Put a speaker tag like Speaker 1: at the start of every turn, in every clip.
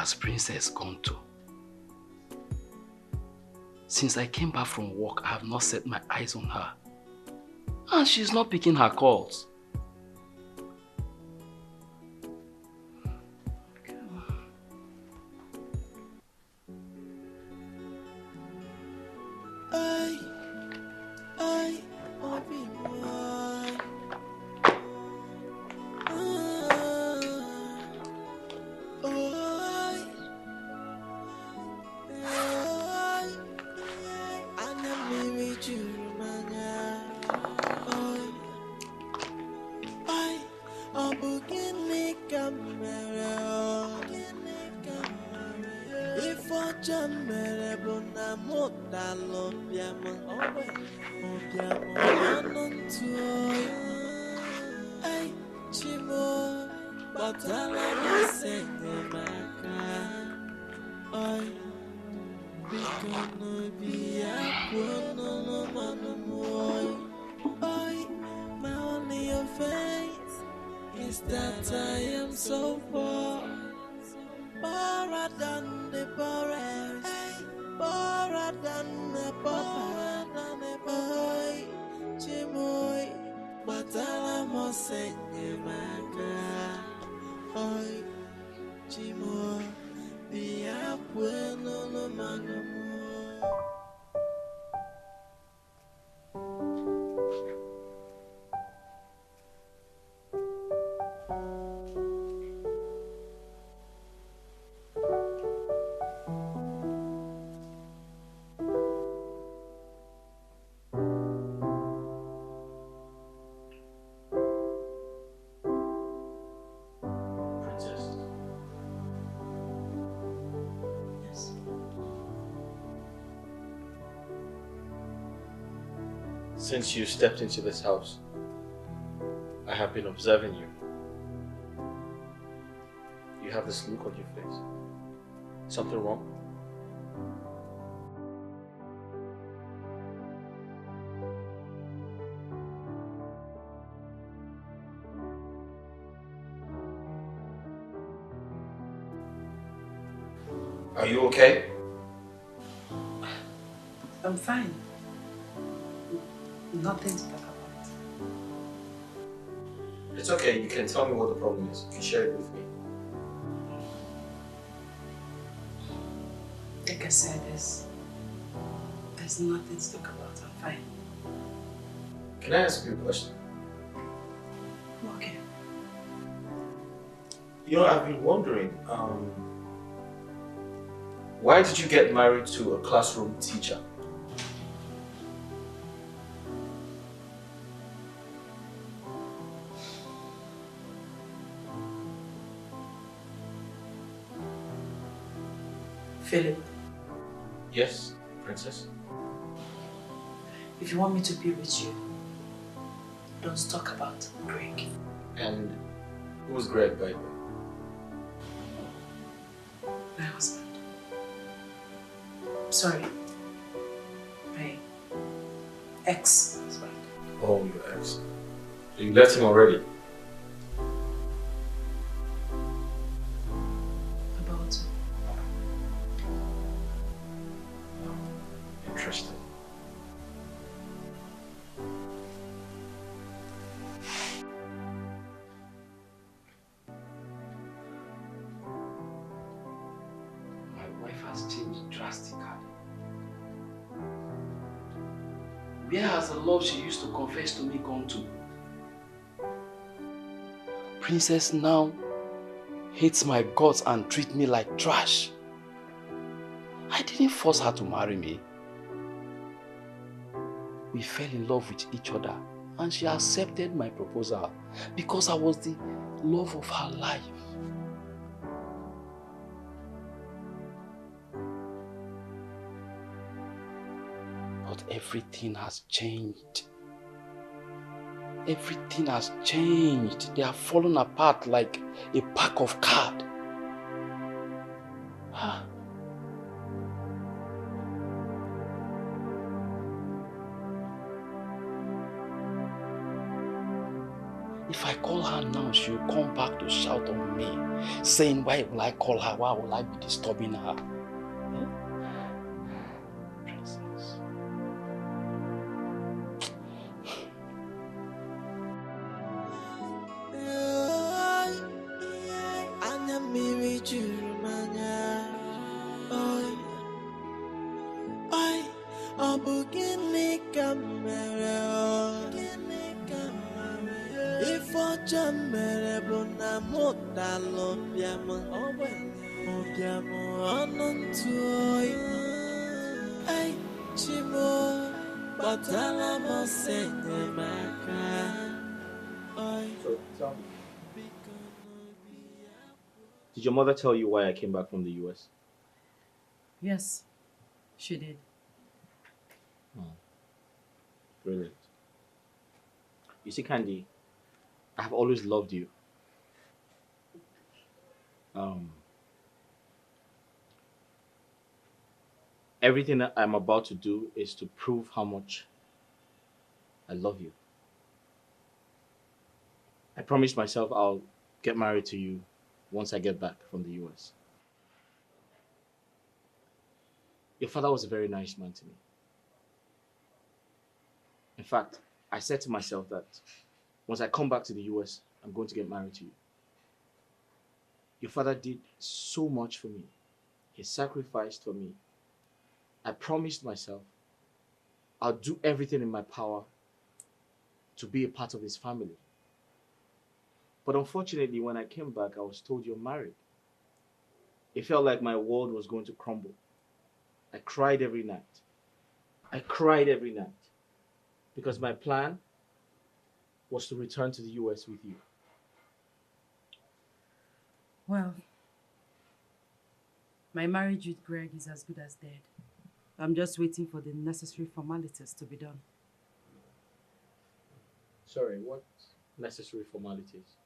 Speaker 1: has Princess gone to? Since I came back from work, I have not set my eyes on her. And she's not picking her calls.
Speaker 2: Since you stepped into this house, I have been observing you. You have this look on your face. Something wrong? Are you okay?
Speaker 3: I'm fine. Nothing to talk about.
Speaker 2: It's okay, you can tell me what the problem is. You can share it with me.
Speaker 3: Like I said, there's nothing to talk about. I'm fine.
Speaker 2: Can I ask you a question?
Speaker 3: Okay.
Speaker 2: You know, I've been wondering, why did you get married to a classroom teacher?
Speaker 3: Philip.
Speaker 2: Yes, Princess?
Speaker 3: If you want me to be with you, don't talk about Greg.
Speaker 2: And who's Greg, by the way?
Speaker 3: My husband. Sorry. My ex-husband.
Speaker 2: Oh, your ex. So you left him already?
Speaker 3: About
Speaker 2: Interesting.
Speaker 1: My wife has changed drastically. Where has the love she used to confess to me gone to? Princess now hates my guts and treats me like trash. I didn't force her to marry me. We fell in love with each other and she accepted my proposal because I was the love of her life. But everything has changed. Everything has changed. They have fallen apart like a pack of cards. If I call her And now she'll come back to shout on me, saying, why will I call her? Why will I be disturbing her? Princess.
Speaker 2: So tell me, did your mother tell you why I came back from the US?
Speaker 3: Yes, she did.
Speaker 2: Oh, brilliant. You see, Candy, I have always loved you. Everything that I'm about to do is to prove how much I love you. I promised myself I'll get married to you once I get back from the US. Your father was a very nice man to me. In fact, I said to myself that once I come back to the US, I'm going to get married to you. Your father did so much for me. He sacrificed for me. I promised myself I'll do everything in my power to be a part of his family. But unfortunately, when I came back, I was told you're married. It felt like my world was going to crumble. I cried every night. I cried every night because my plan was to return to the US with you.
Speaker 3: Well, my marriage with Greg is as good as dead. I'm just waiting for the necessary formalities to be done.
Speaker 2: Sorry, what necessary formalities?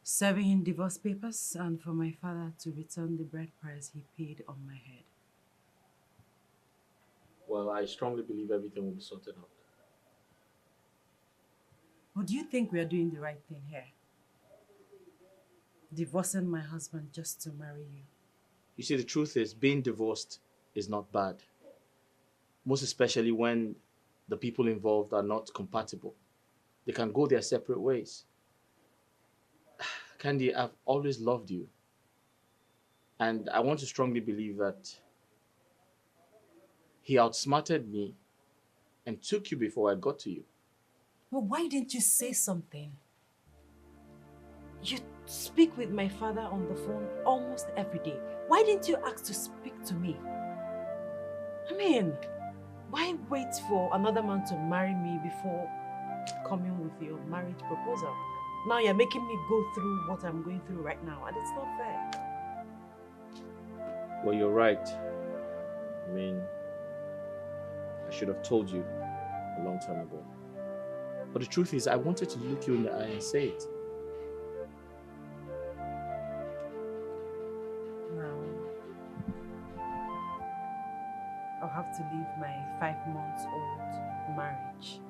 Speaker 3: Serving in divorce papers and for my father to return the bride price he paid on my head.
Speaker 2: Well, I strongly believe everything will be sorted out.
Speaker 3: But do you think we are doing the right thing here? Divorcing my husband just to marry you.
Speaker 2: You see, the truth is, being divorced is not bad. Most especially when the people involved are not compatible. They can go their separate ways. Candy, I've always loved you. And I want to strongly believe that he outsmarted me and took you before I got to you.
Speaker 3: Well, why didn't you say something? You speak with my father on the phone almost every day. Why didn't you ask to speak to me? I mean, why wait for another man to marry me before coming with your marriage proposal? Now you're making me go through what I'm going through right now, and it's not fair.
Speaker 2: Well, you're right. I mean, I should have told you a long time ago. But the truth is, I wanted to look you in the eye and say it.
Speaker 3: Now, I'll have to leave my 5-month-old marriage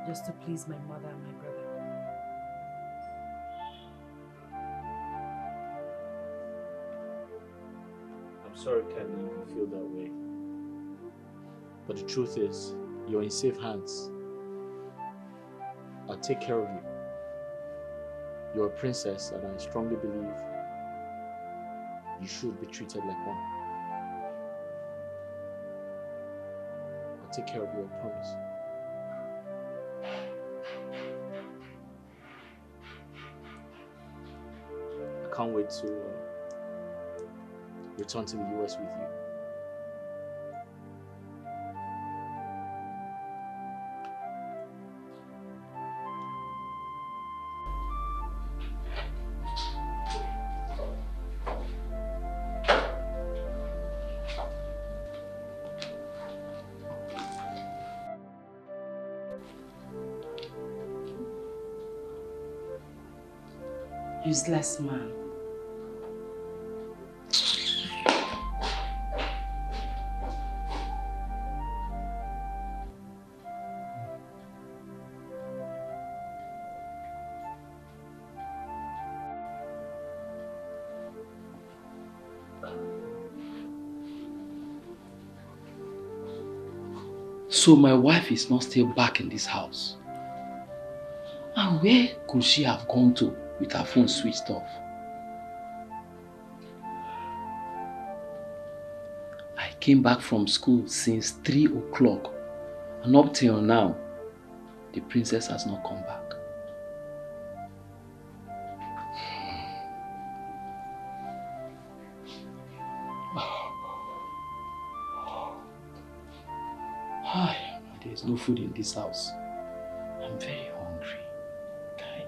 Speaker 3: just to please my mother and my brother.
Speaker 2: I'm sorry, Candy, you feel that way. But the truth is, you're in safe hands. I'll take care of you. You're a princess, and I strongly believe you should be treated like one. I'll take care of you, I promise. I can't wait to return to the US with you.
Speaker 3: Useless man.
Speaker 1: So my wife is not still back in this house. And where could she have gone to with her phone switched off? I came back from school since 3 o'clock, and up till now, the princess has not come back. There is no food in this house. I'm very hungry. Okay?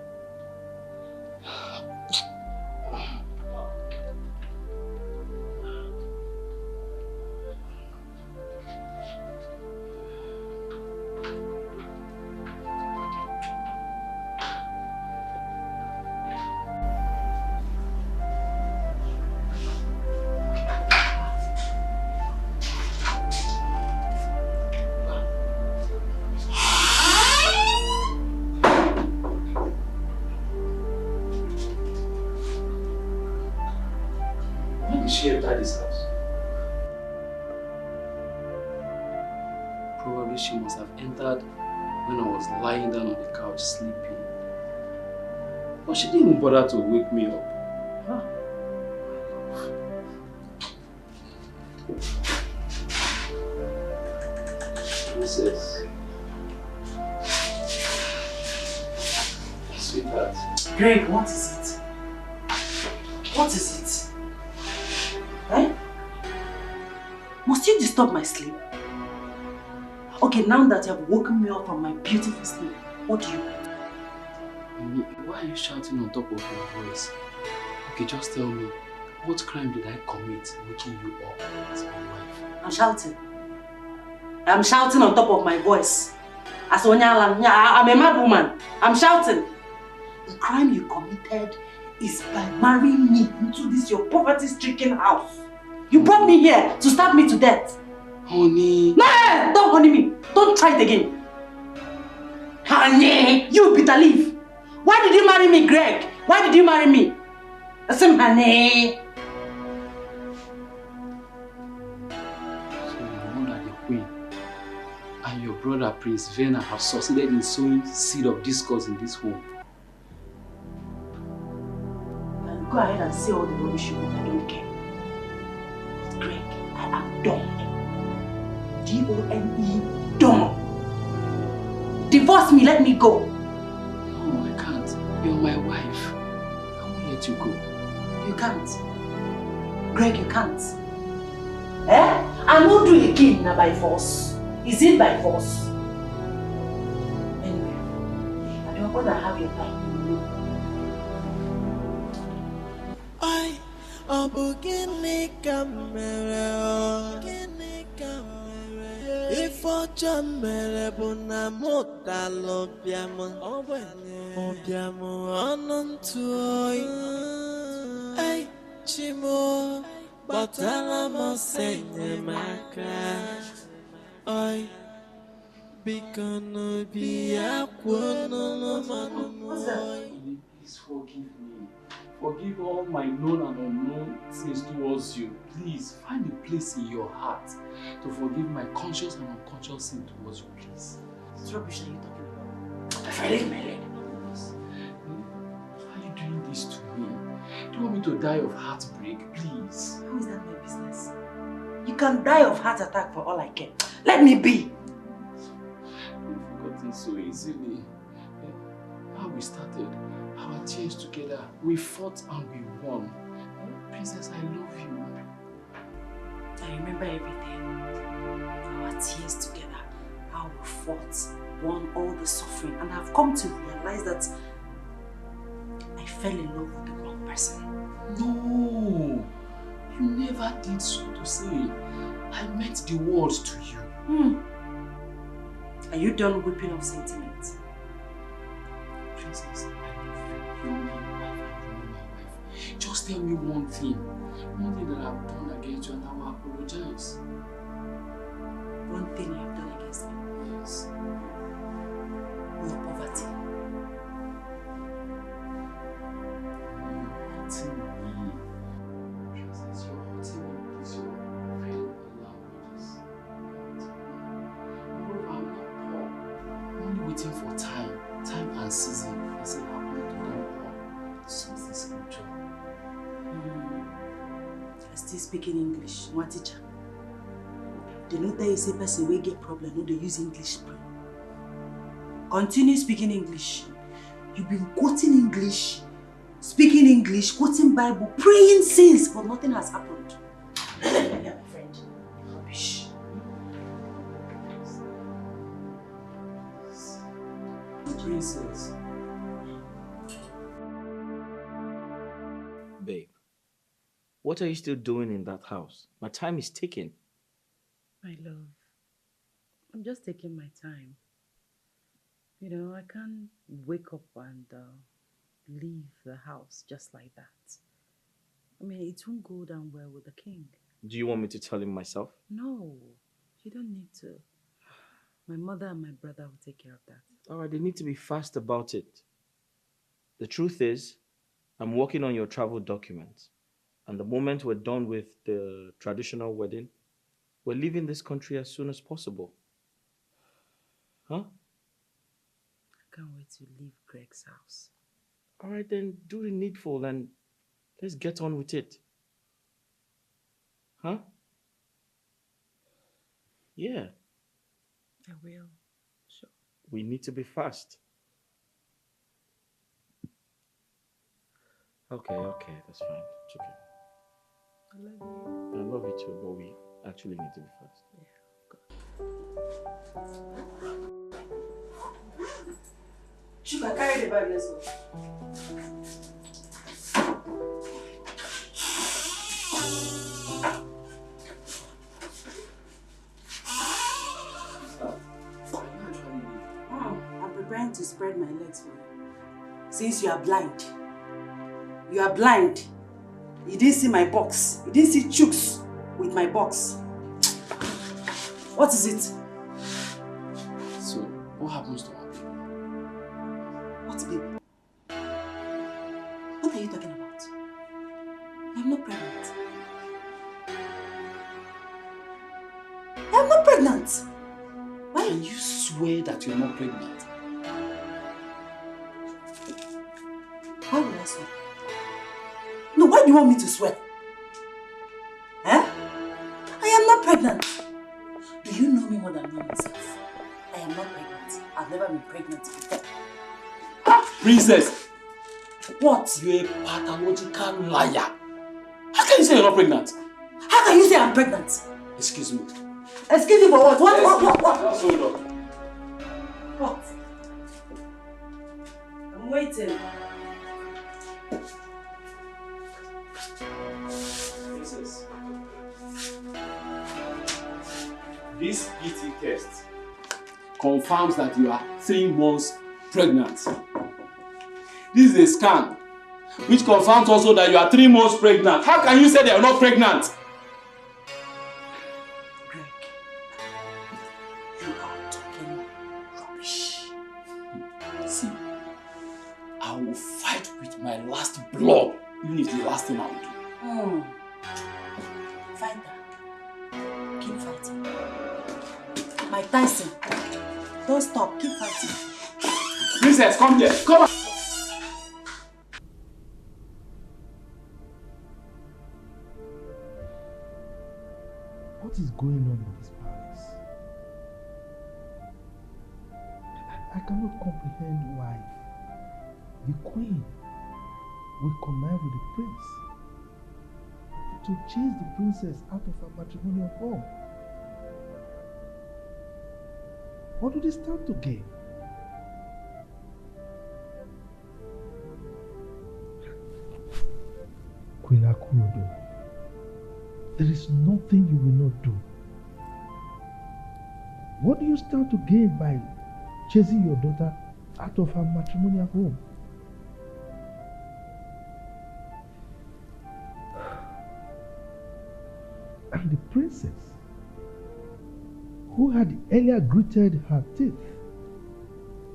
Speaker 1: She entered this house. Probably she must have entered when I was lying down on the couch sleeping. But she didn't even bother to wake me up. Huh? Princess. Sweetheart.
Speaker 3: Greg, what is it? What is it? Eh? Must you disturb my sleep? Okay, now that you have woken me up from my beautiful sleep, what do you want?
Speaker 1: Why are you shouting on top of your voice? Okay, just tell me, what crime did I commit waking you up as my wife?
Speaker 3: I'm shouting. I'm shouting on top of my voice. As I'm a mad woman. I'm shouting. The crime you committed is by marrying me into this your poverty-stricken house. You brought me here to stab me to death.
Speaker 1: Honey.
Speaker 3: No, don't honey me. Don't try it again. Honey, you bitter leaf. Why did you marry me, Greg? Why did you marry me? Listen, honey.
Speaker 1: So your mother, the queen, and your brother, Prince Vena, have succeeded in sowing seed of discord in this home.
Speaker 3: Go ahead and say all the rubbish you want, I don't care. But Greg, I am done. D-O-N-E, done. Divorce me, let me go.
Speaker 1: No, I can't. You're my wife. I won't let you go.
Speaker 3: You can't. Greg, you can't. Eh? I won't do it again now by force. Is it by force? Anyway, I don't want to have your time.
Speaker 4: Gịnị ka mere ife ọjọọ mere bụ na mụ dalụ bịam ọnụ ntụ oyi ei chimo gbatara m ọsọ enyemaka oyi biko n'obi ya kwuo n'ọnụ m oyi.
Speaker 1: Please forgive me. Forgive all my known and unknown sins towards you. Please, find a place in your heart to forgive my conscious and unconscious sin towards you, please.
Speaker 3: What rubbish are you talking about? If I leave my leg.
Speaker 1: Why are you doing this to me? Do you want me to die of heartbreak, please?
Speaker 3: How is that my business? You can die of heart attack for all I care. Let me be.
Speaker 1: You've forgotten so easily. How we started. Our tears together, we fought and we won. Princess, I love you.
Speaker 3: I remember everything. Our tears together, how we fought, won all the suffering, and I've come to realize that I fell in love with the wrong person.
Speaker 1: No, you never did so to say. I meant the words to you.
Speaker 3: Are you done whipping up sentiment?
Speaker 1: Princess, you're my wife, and you're my wife. Just tell me one thing that I've done against you, and I will apologize.
Speaker 3: One thing you have done against me?
Speaker 1: Yes.
Speaker 3: Your poverty.
Speaker 1: You're hurting me. Princess, you're hurting me because you're very languages. You love waiting for time and season. I say, happen to them all. So is the scripture.
Speaker 5: I still speaking English, one teacher. They know that you say person will get problem, no, they use English. Continue speaking English. You've been quoting English, speaking English, quoting Bible, praying since, but nothing has happened. Yeah, my friend. Rubbish.
Speaker 1: Princess.
Speaker 2: Babe, what are you still doing in that house? My time is ticking.
Speaker 5: My love, I'm just taking my time. You know, I can't wake up and leave the house just like that. I mean, it won't go down well with the king.
Speaker 2: Do you want me to tell him myself?
Speaker 5: No, you don't need to. My mother and my brother will take care of that.
Speaker 2: All right, they need to be fast about it. The truth is, I'm working on your travel documents. And the moment we're done with the traditional wedding, we're leaving this country as soon as possible. Huh?
Speaker 5: I can't wait to leave Greg's house.
Speaker 2: All right, then do the needful and let's get on with it. Huh? Yeah.
Speaker 5: I will. Sure.
Speaker 2: We need to be fast. Okay, that's fine. It's okay.
Speaker 5: I love you.
Speaker 2: I love you too, but we actually need to be fast.
Speaker 5: Sugar, carry the bag, let's go. I'm preparing to spread my legs for you. Since you are blind. You are blind. You didn't see my box. You didn't see chooks with my box. What is it?
Speaker 1: So, what happens to her?
Speaker 5: What, baby? What are you talking about? I'm not pregnant. I'm not pregnant. Why?
Speaker 1: Can you swear that you're not pregnant?
Speaker 5: Why would I swear? No, why do you want me to swear? Eh? I am not pregnant. Do you know me more than me myself? I am not pregnant. I've never been pregnant before.
Speaker 1: Princess!
Speaker 5: What?
Speaker 1: You're a pathological liar. How can you say you're not pregnant?
Speaker 5: How can you say I'm pregnant?
Speaker 1: Excuse me.
Speaker 5: Excuse me for what? What?
Speaker 1: Just hold on.
Speaker 5: What? I'm waiting.
Speaker 1: Princess. This PT test confirms that you are 3 months pregnant. This is a scan which confirms also that you are 3 months pregnant. How can you say they are not pregnant?
Speaker 5: Greg, you are talking rubbish.
Speaker 1: See, I will fight with my last blood, even if the last thing I will do.
Speaker 5: Fight that. Keep fighting. Mike Tyson, don't stop. Keep fighting.
Speaker 1: Princess, come here. Come on.
Speaker 6: What is going on in this palace? I cannot comprehend why the queen will connive with the prince to chase the princess out of her matrimonial home. What do they stand to gain? Queen Akudo, there is nothing you will not do. What do you stand to gain by chasing your daughter out of her matrimonial home? And the princess, who had earlier gritted her teeth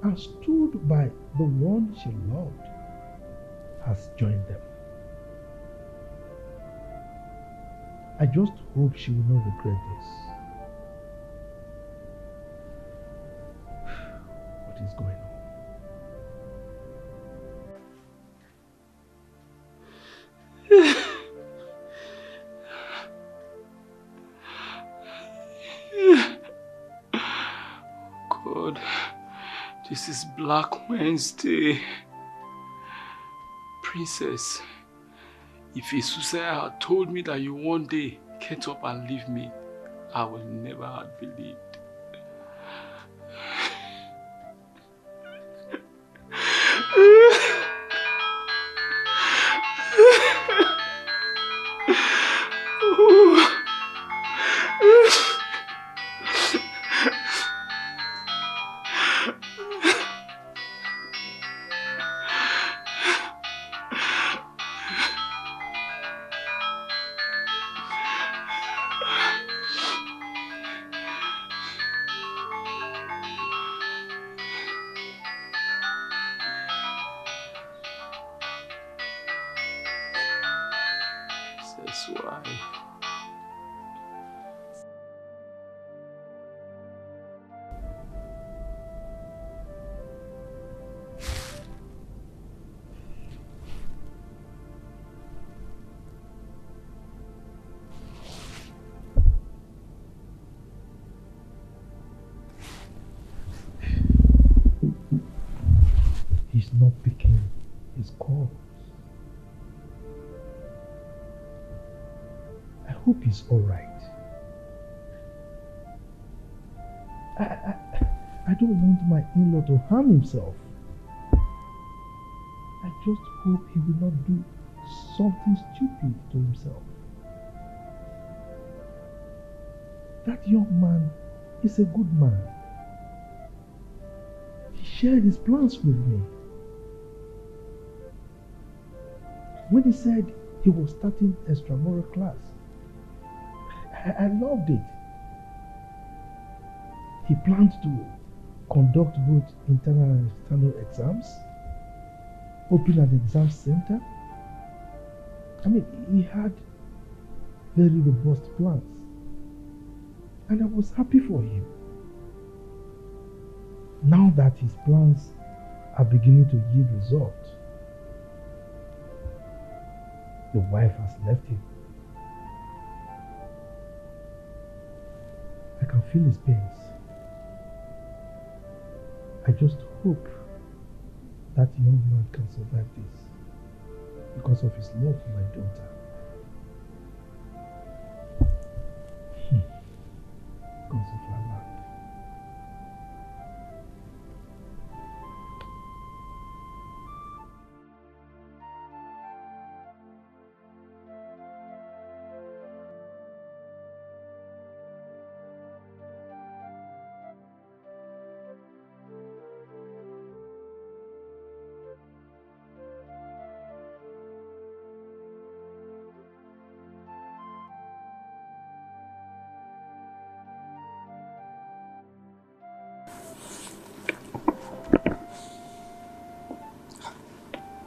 Speaker 6: and stood by the one she loved, has joined them. I just hope she will not regret this. What is is going on.
Speaker 1: God, this is Black Wednesday. Princess, if Isusaya had told me that you one day get up and leave me, I would never have believed. That's why.
Speaker 6: He's not picking his calls. I hope he's alright. I don't want my in-law to harm himself. I just hope he will not do something stupid to himself. That young man is a good man. He shared his plans with me. When he said he was starting extramural class, I loved it. He planned to conduct both internal and external exams, open an exam center. I mean, he had very robust plans. And I was happy for him. Now that his plans are beginning to yield results, the wife has left him. I can feel his pains. I just hope that young man can survive this because of his love for my daughter. Because of our land.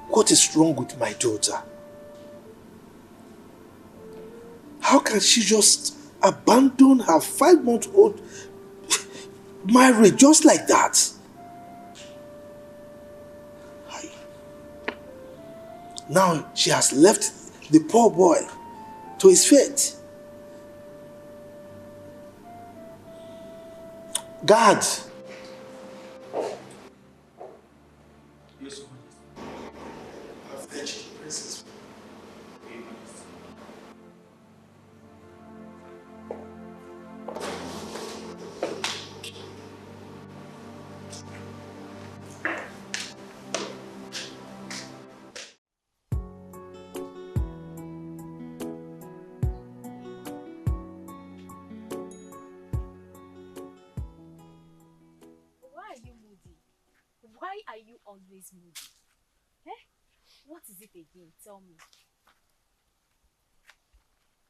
Speaker 7: What is wrong with my daughter? How can she just abandon her 5-month-old marriage just like that? Now she has left the poor boy to his fate. God! Yes, sir. I've fetched the princess.
Speaker 8: Why are you always moody? Eh? What is it again? Tell me.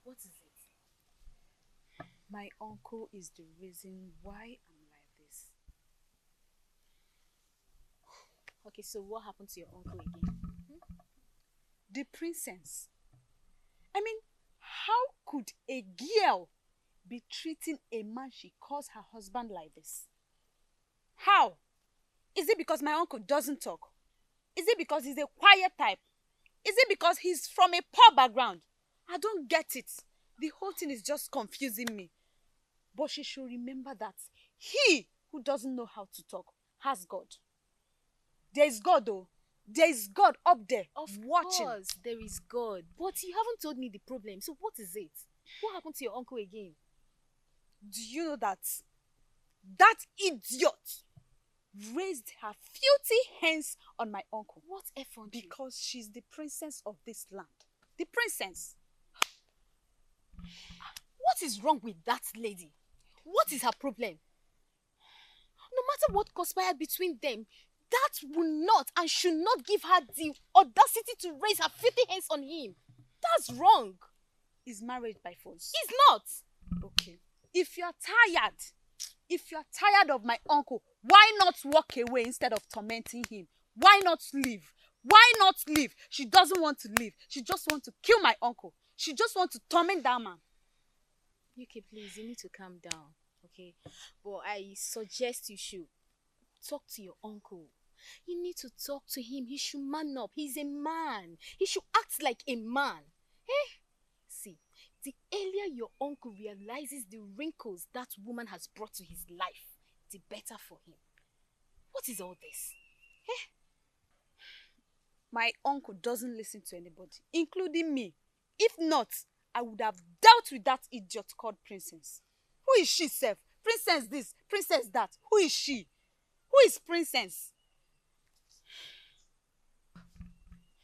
Speaker 8: What is it? My uncle is the reason why I'm like this. Okay, so what happened to your uncle again? The princess. I mean, how could a girl be treating a man she calls her husband like this? How? Is it because my uncle doesn't talk? Is it because he's a quiet type? Is it because he's from a poor background? I don't get it. The whole thing is just confusing me. But she should remember that he who doesn't know how to talk has God. There is God though. There is God up there watching.
Speaker 9: Of course, there is God. But you haven't told me the problem. So what is it? What happened to your uncle again?
Speaker 8: Do you know that that idiot raised her filthy hands on my uncle?
Speaker 9: What effrontery?
Speaker 8: Because she's the princess of this land. The princess.
Speaker 9: What is wrong with that lady? What is her problem? No matter what conspired between them, that will not and should not give her the audacity to raise her filthy hands on him. That's wrong.
Speaker 8: Is marriage by force?
Speaker 9: It's not.
Speaker 8: Okay. If you're tired of my uncle, why not walk away instead of tormenting him? Why not leave? Why not leave? She doesn't want to leave. She just wants to kill my uncle. She just wants to torment that man.
Speaker 9: UK, please, you need to calm down, okay? But I suggest you should talk to your uncle. You need to talk to him. He should man up. He's a man. He should act like a man. Eh? See, the earlier your uncle realizes the wrinkles that woman has brought to his life, the better for him. What is all this? Eh?
Speaker 8: My uncle doesn't listen to anybody, including me. If not, I would have dealt with that idiot called Princess. Who is she, Seth? Princess this, Princess that. Who is she? Who is Princess?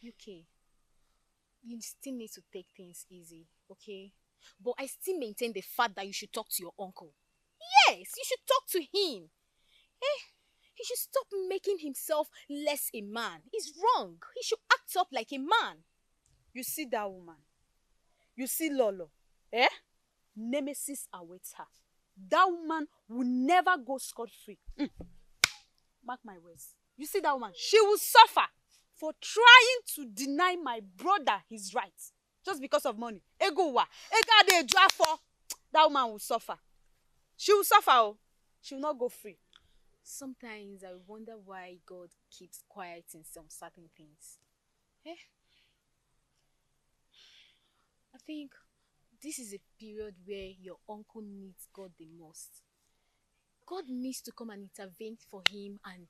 Speaker 9: UK, you still need to take things easy, okay? But I still maintain the fact that you should talk to your uncle. Yes, you should talk to him. Eh? He should stop making himself less a man. It's wrong. He should act up like a man.
Speaker 8: You see that woman? You see Lolo? Eh? Nemesis awaits her. That woman will never go scot-free. Mark my words. You see that woman? She will suffer for trying to deny my brother his rights. Just because of money. Egowa. That woman will suffer. She will suffer. Oh. She will not go free.
Speaker 9: Sometimes I wonder why God keeps quiet in some certain things. Eh? I think this is a period where your uncle needs God the most. God needs to come and intervene for him and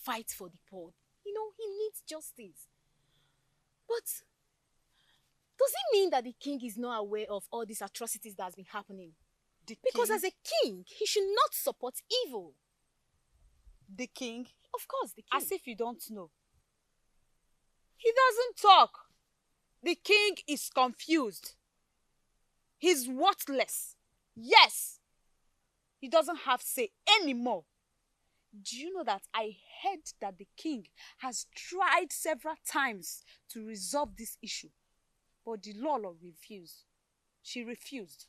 Speaker 9: fight for the poor. You know, he needs justice. But does it mean that the king is not aware of all these atrocities that has been happening? Because as a king, he should not support evil.
Speaker 8: The king?
Speaker 9: Of course, the king.
Speaker 8: As if you don't know. He doesn't talk. The king is confused. He's worthless. Yes. He doesn't have say anymore. Do you know that I heard that the king has tried several times to resolve this issue, but the Lolo refused. She refused.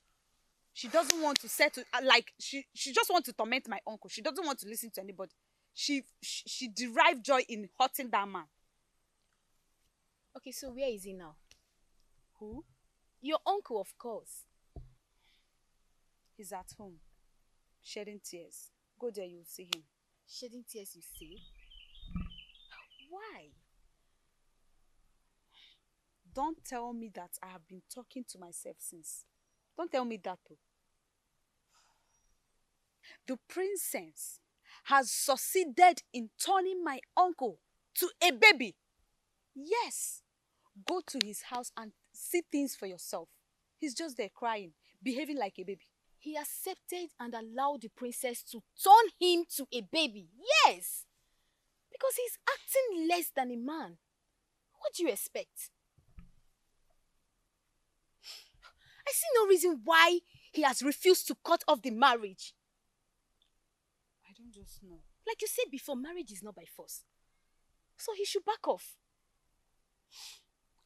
Speaker 8: She doesn't want to settle, she just wants to torment my uncle. She doesn't want to listen to anybody. She derived joy in hurting that man.
Speaker 9: Okay, so where is he now?
Speaker 8: Who?
Speaker 9: Your uncle, of course.
Speaker 8: He's at home, shedding tears. Go there, you'll see him.
Speaker 9: Shedding tears, you see? Why?
Speaker 8: Don't tell me that I have been talking to myself since. Don't tell me that too. The princess has succeeded in turning my uncle to a baby. Yes. Go to his house and see things for yourself. He's just there crying, behaving like a baby.
Speaker 9: He accepted and allowed the princess to turn him to a baby. Yes. Because he's acting less than a man. What do you expect? I see no reason why he has refused to cut off the marriage.
Speaker 8: I don't just know.
Speaker 9: Like you said before, marriage is not by force. So he should back off.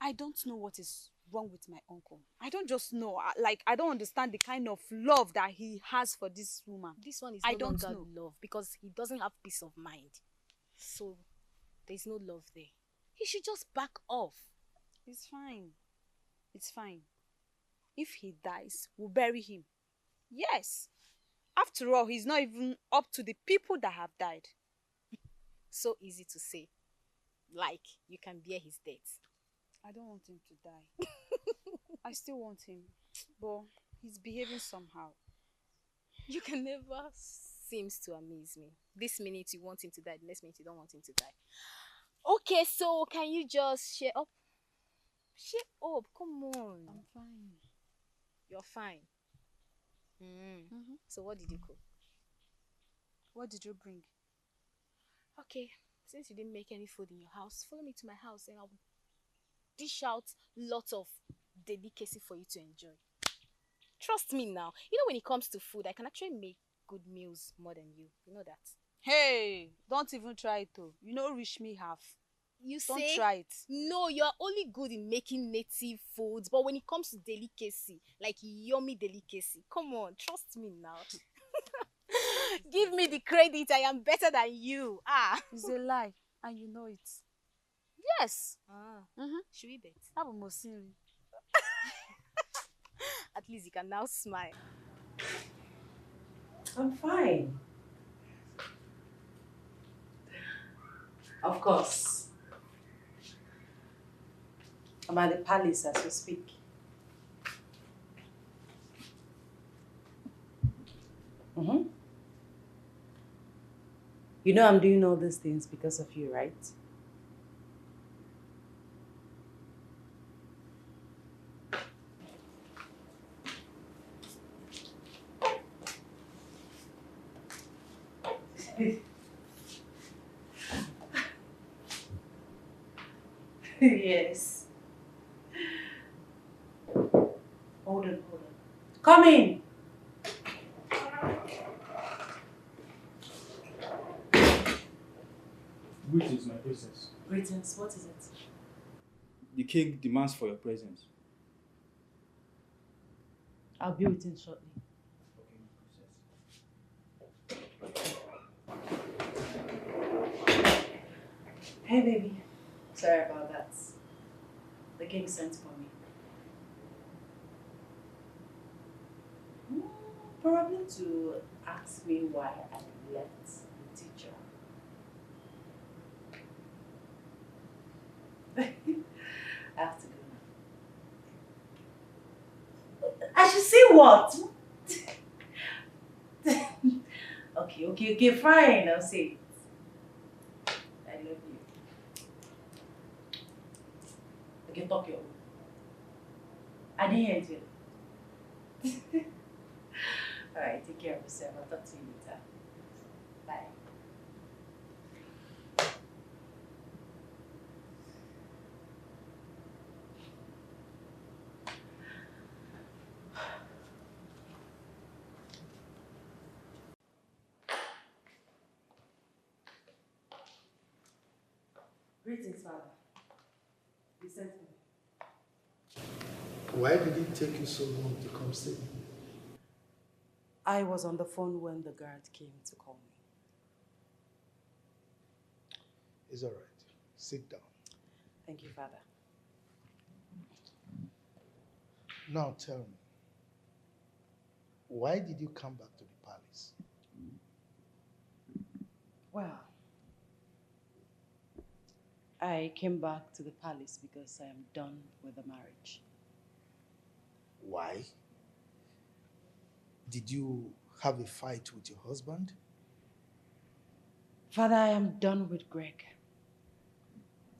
Speaker 8: I don't know what is wrong with my uncle. I don't just know. I don't understand the kind of love that he has for this woman.
Speaker 9: This one is
Speaker 8: I
Speaker 9: no
Speaker 8: don't
Speaker 9: longer
Speaker 8: know.
Speaker 9: love because he doesn't have peace of mind. So there's no love there. He should just back off.
Speaker 8: It's fine. It's fine. If he dies, we'll bury him. Yes. After all, he's not even up to the people that have died.
Speaker 9: So easy to say. Like, you can bear his death.
Speaker 8: I don't want him to die. I still want him, but he's behaving somehow.
Speaker 9: You can never seems to amaze me. This minute you want him to die, the next minute you don't want him to die. Okay, so can you just share up? Share up, come on.
Speaker 8: I'm fine.
Speaker 9: You're fine. So what did you cook?
Speaker 8: What did you bring?
Speaker 9: Okay, since you didn't make any food in your house, follow me to my house and I'll dish out lots of delicacy for you to enjoy. Trust me now. You know, when it comes to food, I can actually make good meals more than you. You know that.
Speaker 8: Hey, don't even try it though. You know, reach me half.
Speaker 9: You
Speaker 8: Don't
Speaker 9: say
Speaker 8: try it.
Speaker 9: no, you're only good in making native foods, but when it comes to delicacy, like yummy delicacy, come on, trust me now. Give me the credit. I am better than you.
Speaker 8: It's a lie, and you know it. Yes.
Speaker 9: Should we bet?
Speaker 8: I'm a Muslim.
Speaker 9: At least you can now smile.
Speaker 3: I'm fine. Of course. I'm at the palace as we speak. You know I'm doing all these things because of you, right? Yes. Hold on. Come in.
Speaker 2: Greetings, my princess.
Speaker 3: Greetings, what is it?
Speaker 2: The king demands for your presence.
Speaker 3: I'll be with him shortly.
Speaker 2: Okay, my princess.
Speaker 3: Hey, baby. Sorry about that. The king sent for me. Probably to ask me why I left the teacher. I have to go now. I should see what? Okay, fine. I'll say it. I love you. Okay, talk your own. I didn't hear it. Alright, take care of yourself. I'll talk to you later. Bye. Greetings, Father. You sent me.
Speaker 6: Why did it take you so long to come see me?
Speaker 3: I was on the phone when the guard came to call me.
Speaker 6: It's all right. Sit down.
Speaker 3: Thank you, Father.
Speaker 6: Now tell me, why did you come back to the palace?
Speaker 3: Well, I came back to the palace because I am done with the marriage.
Speaker 6: Why? Did you have a fight with your husband?
Speaker 3: Father, I am done with Greg.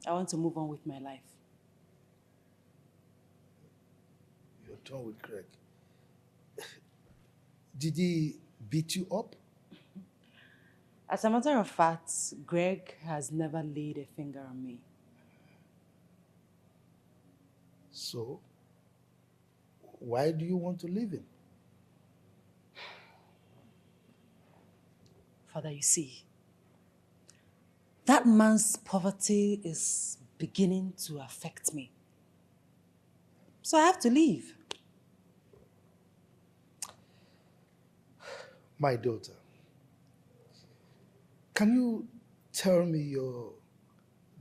Speaker 3: I want to move on with my life.
Speaker 6: You're done with Greg. Did he beat you up?
Speaker 3: As a matter of fact, Greg has never laid a finger on me.
Speaker 6: So, why do you want to leave him?
Speaker 3: Father, you see, that man's poverty is beginning to affect me. So I have to leave.
Speaker 6: My daughter, can you tell me your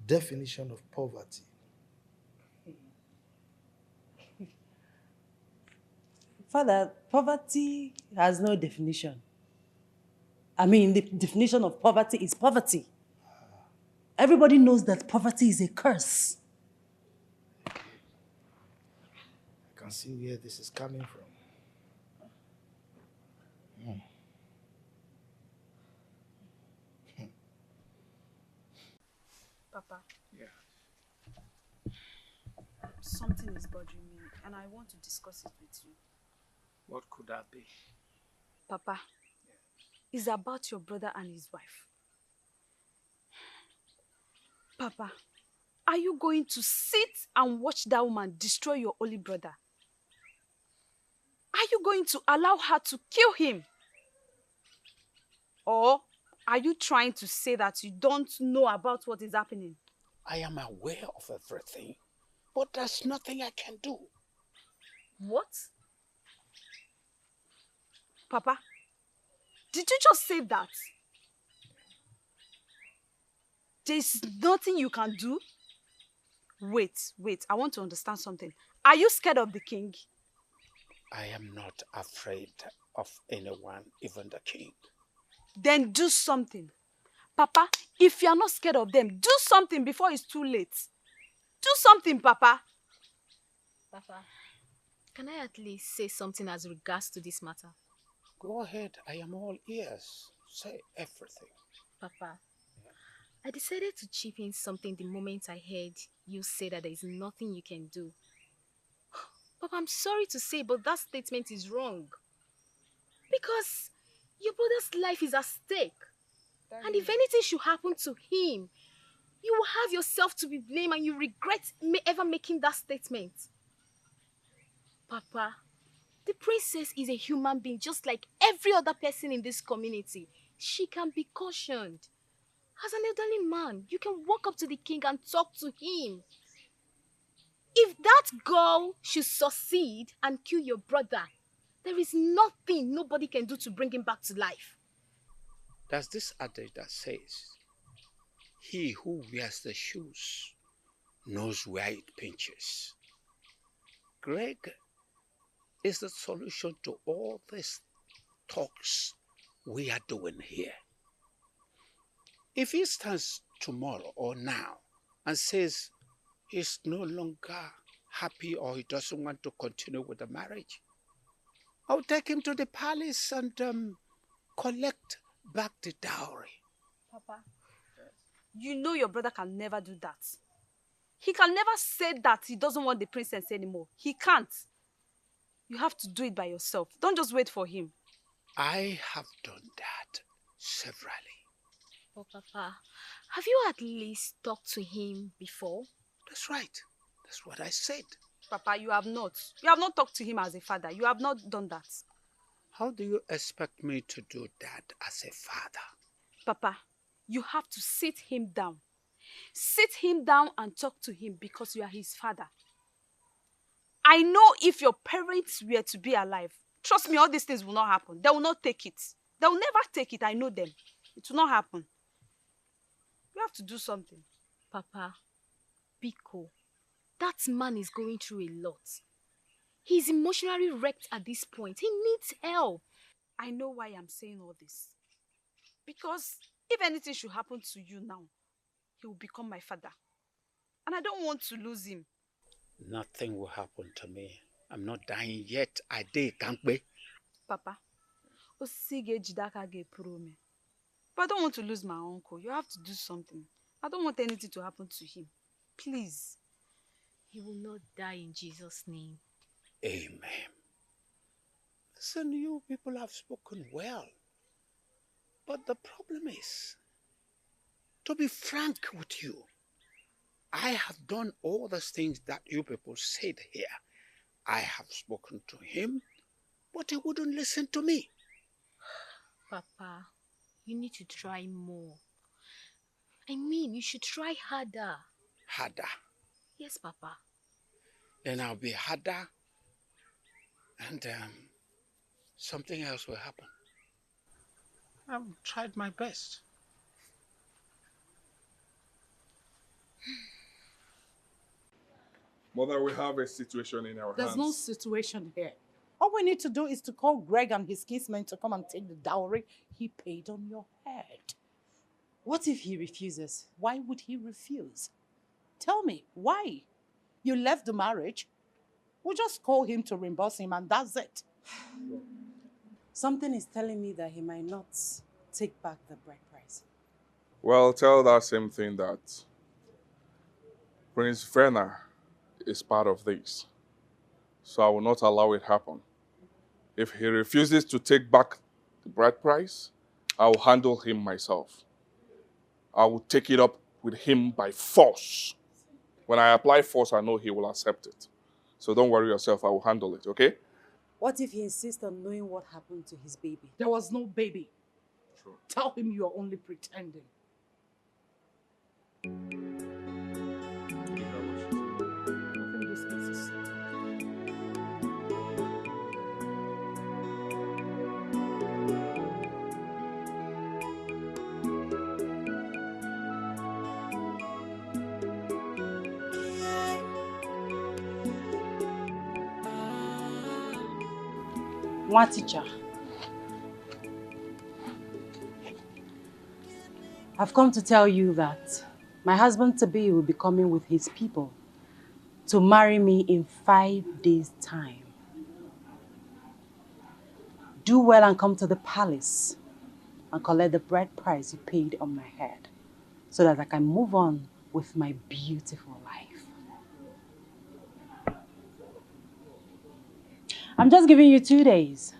Speaker 6: definition of poverty?
Speaker 3: Father, poverty has no definition. I mean, the definition of poverty is poverty.
Speaker 5: Everybody knows that poverty is a curse.
Speaker 6: I can see where this is coming from.
Speaker 8: Papa.
Speaker 6: Yeah.
Speaker 8: Something is bothering me and I want to discuss it with you.
Speaker 6: What could that be?
Speaker 8: Papa, it's about your brother and his wife. Papa, are you going to sit and watch that woman destroy your only brother? Are you going to allow her to kill him? Or are you trying to say that you don't know about what is happening?
Speaker 10: I am aware of everything, but there's nothing I can do.
Speaker 8: What? Papa, did you just say that? There's nothing you can do? Wait, I want to understand something. Are you scared of the king?
Speaker 10: I am not afraid of anyone, even the king.
Speaker 8: Then do something. Papa, if you are not scared of them, do something before it's too late. Do something, Papa.
Speaker 9: Papa, can I at least say something as regards to this matter?
Speaker 10: Go ahead, I am all ears. Say everything.
Speaker 9: Papa, I decided to chip in something the moment I heard you say that there is nothing you can do. Papa, I'm sorry to say, but that statement is wrong. Because your brother's life is at stake. And if anything should happen to him, you will have yourself to be blamed and you regret ever making that statement. Papa, the princess is a human being just like every other person in this community. She can be cautioned. As an elderly man, you can walk up to the king and talk to him. If that girl should succeed and kill your brother, there is nothing nobody can do to bring him back to life.
Speaker 10: There's this adage that says, he who wears the shoes knows where it pinches. Greg is the solution to all these talks we are doing here. If he stands tomorrow or now and says he's no longer happy or he doesn't want to continue with the marriage, I'll take him to the palace and collect back the dowry.
Speaker 8: Papa, you know your brother can never do that. He can never say that he doesn't want the princess anymore. He can't. You have to do it by yourself. Don't just wait for him.
Speaker 10: I have done that severally.
Speaker 9: Oh, Papa, have you at least talked to him before?
Speaker 10: That's right. That's what I said.
Speaker 8: Papa, you have not. You have not talked to him as a father. You have not done that.
Speaker 10: How do you expect me to do that as a father?
Speaker 8: Papa, you have to sit him down. Sit him down and talk to him because you are his father. I know if your parents were to be alive, trust me, all these things will not happen. They will not take it. They will never take it. I know them. It will not happen. You have to do something.
Speaker 9: Papa, Biko, that man is going through a lot. He's emotionally wrecked at this point. He needs help.
Speaker 8: I know why I'm saying all this. Because if anything should happen to you now, he will become my father. And I don't want to lose him.
Speaker 10: Nothing will happen to me. I'm not dying yet. I did, can't be.
Speaker 8: Papa, but I don't want to lose my uncle. You have to do something. I don't want anything to happen to him. Please.
Speaker 9: He will not die in Jesus' name.
Speaker 10: Amen. Listen, you people have spoken well. But the problem is, to be frank with you, I have done all the things that you people said here. I have spoken to him, but he wouldn't listen to me.
Speaker 9: Papa, you need to try more. I mean, you should try harder.
Speaker 10: Harder?
Speaker 9: Yes, Papa.
Speaker 10: Then I'll be harder, and something else will happen. I've tried my best.
Speaker 11: Mother, we have a situation in our hands.
Speaker 5: There's no situation here. All we need to do is to call Greg and his kinsmen to come and take the dowry he paid on your head. What if he refuses? Why would he refuse? Tell me, why? You left the marriage. We'll just call him to reimburse him and that's it. Something is telling me that he might not take back the bride price.
Speaker 11: Well, tell that same thing that Prince Werner is part of this. So I will not allow it happen. If he refuses to take back the bride price, I will handle him myself. I will take it up with him by force. When I apply force, I know he will accept it. So don't worry yourself, I will handle it, okay?
Speaker 5: What if he insists on knowing what happened to his baby? There was no baby.
Speaker 11: True.
Speaker 5: Tell him you are only pretending. I think this is one teacher. I've come to tell you that my husband-to-be will be coming with his people to marry me in 5 days' time. Do well and come to the palace and collect the bride price you paid on my head so that I can move on with my beautiful life. I'm just giving you 2 days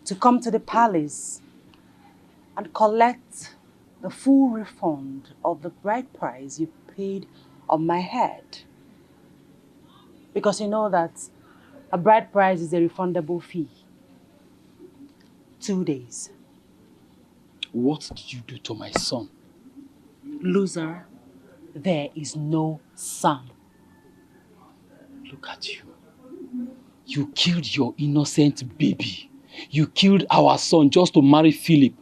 Speaker 5: to come to the palace and collect the full refund of the bride price you paid on my head. Because you know that a bride price is a refundable fee. 2 days.
Speaker 1: What did you do to my son?
Speaker 5: Loser, there is no son.
Speaker 1: Look at you. You killed your innocent baby. You killed our son just to marry Philip.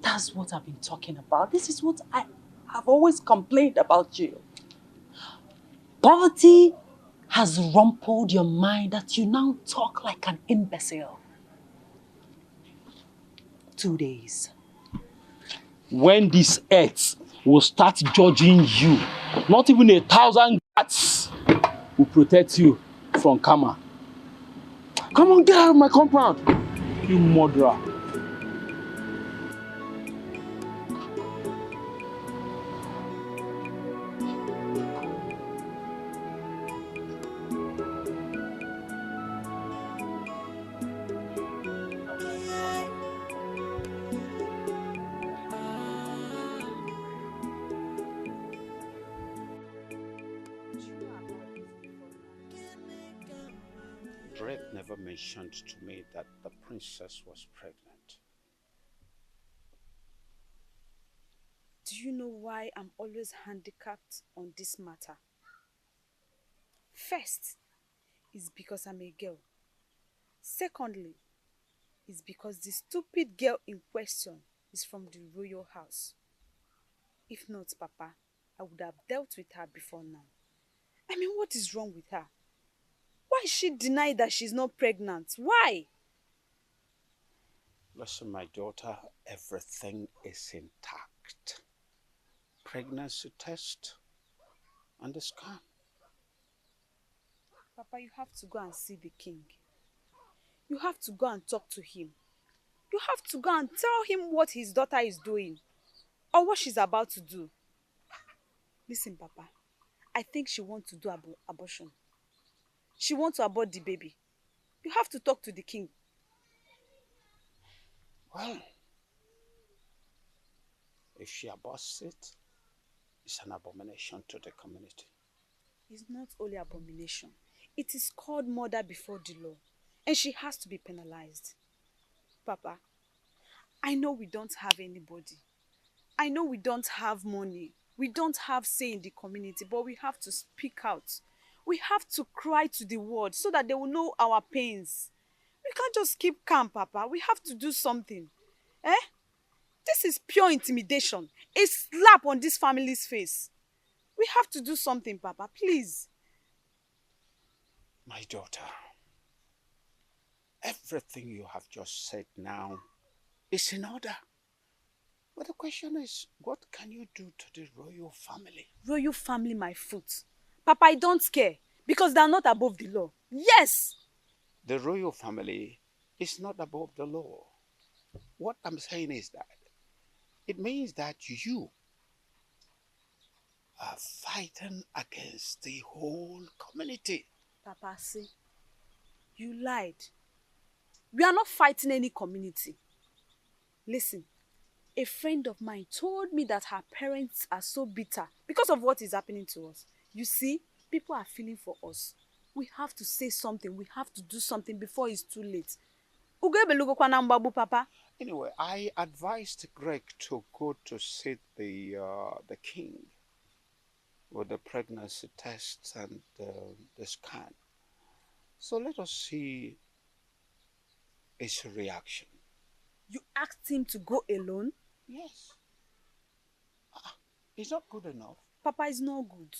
Speaker 5: That's what I've been talking about. This is what I have always complained about you. Poverty has rumpled your mind that you now talk like an imbecile. 2 days.
Speaker 1: When this earth will start judging you, not even 1,000 guards will protect you from karma. Come on, get out of my compound, you murderer.
Speaker 10: Drake never mentioned to me that the princess was pregnant.
Speaker 8: Do you know why I'm always handicapped on this matter? First, is because I'm a girl. Secondly, is because the stupid girl in question is from the royal house. If not, Papa, I would have dealt with her before now. I mean, what is wrong with her? Why is she denied that she's not pregnant? Why?
Speaker 10: Listen, my daughter, everything is intact. Pregnancy test and the scan.
Speaker 8: Papa, you have to go and see the king. You have to go and talk to him. You have to go and tell him what his daughter is doing or what she's about to do. Listen, Papa, I think she wants to do abortion. She wants to abort the baby. You have to talk to the king.
Speaker 10: Well, if she aborts it, it's an abomination to the community.
Speaker 8: It's not only abomination. It is called murder before the law. And she has to be penalized. Papa, I know we don't have anybody. I know we don't have money. We don't have say in the community, but we have to speak out. We have to cry to the world so that they will know our pains. We can't just keep calm, Papa. We have to do something. Eh? This is pure intimidation. A slap on this family's face. We have to do something, Papa, please.
Speaker 10: My daughter, everything you have just said now is in order. But the question is, what can you do to the royal family?
Speaker 8: Royal family, my foot. Papa, I don't care. Because they are not above the law. Yes!
Speaker 10: The royal family is not above the law. What I'm saying is that it means that you are fighting against the whole community.
Speaker 8: Papa, see, you lied. We are not fighting any community. Listen, a friend of mine told me that her parents are so bitter because of what is happening to us. You see, people are feeling for us. We have to say something. We have to do something before it's too late. Papa.
Speaker 10: Anyway, I advised Greg to go to see the king with the pregnancy tests and the scan. So let us see his reaction.
Speaker 8: You asked him to go alone?
Speaker 10: Yes. It's not good enough.
Speaker 8: Papa is not good.